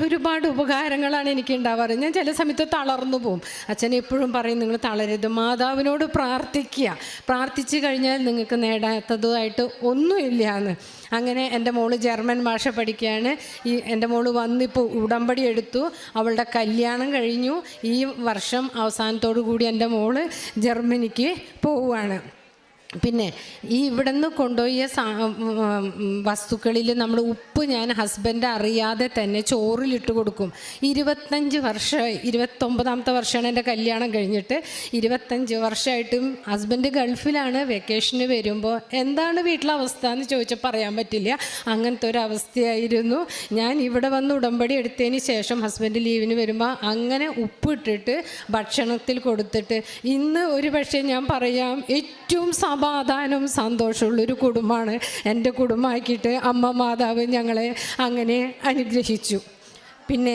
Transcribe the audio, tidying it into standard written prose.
ഒരുപാട് ഉപകാരങ്ങളാണ് എനിക്ക് ഉണ്ടാവാറ്. ഞാൻ ചില സമയത്ത് തളർന്നു പോവും. അച്ഛൻ എപ്പോഴും പറയും, നിങ്ങൾ തളരരുത്, മാതാവിനോട് പ്രാർത്ഥിക്കുക, പ്രാർത്ഥിച്ചു കഴിഞ്ഞാൽ നിങ്ങൾക്ക് നേടാത്തതുമായിട്ട് ഒന്നുമില്ല എന്ന്. അങ്ങനെ എൻ്റെ മോള് ജർമ്മൻ ഭാഷ പഠിക്കുകയാണ്. എൻ്റെ മോള് വന്നിപ്പോൾ ഉടമ്പടി എടുത്തു, അവളുടെ കല്യാണം കഴിഞ്ഞു. ഈ വർഷം അവസാനത്തോടു കൂടി എൻ്റെ മോള് ജർമ്മനിക്ക് പോവുകയാണ്. പിന്നെ ഇവിടെ നിന്ന് കൊണ്ടുപോയ വസ്തുക്കളിൽ നമ്മൾ ഉപ്പ് ഞാൻ ഹസ്ബൻഡ് അറിയാതെ തന്നെ ചോറിലിട്ട് കൊടുക്കും. 25 വർഷമായി, 29ാമത്തെ വർഷമാണ് എൻ്റെ കല്യാണം കഴിഞ്ഞിട്ട്. 25 വർഷമായിട്ടും ഹസ്ബൻഡ് ഗൾഫിലാണ്. വെക്കേഷന് വരുമ്പോൾ എന്താണ് വീട്ടിലെ അവസ്ഥ എന്ന് ചോദിച്ചാൽ പറയാൻ പറ്റില്ല. അങ്ങനത്തെ ഒരു അവസ്ഥയായിരുന്നു. ഞാൻ ഇവിടെ വന്ന് ഉടമ്പടി എടുത്തതിന് ശേഷം ഹസ്ബൻഡ് ലീവിന് വരുമ്പോൾ അങ്ങനെ ഉപ്പിട്ടിട്ട് ഭക്ഷണത്തിൽ കൊടുത്തിട്ട് ഇന്ന് ഒരു പക്ഷേ ഞാൻ പറയാം ഏറ്റവും സമാധാനവും സന്തോഷമുള്ളൊരു കുടുംബമാണ് എൻ്റെ കുടുംബമാക്കിയിട്ട് അമ്മ മാതാവ് ഞങ്ങളെ അങ്ങനെ അനുഗ്രഹിച്ചു. പിന്നെ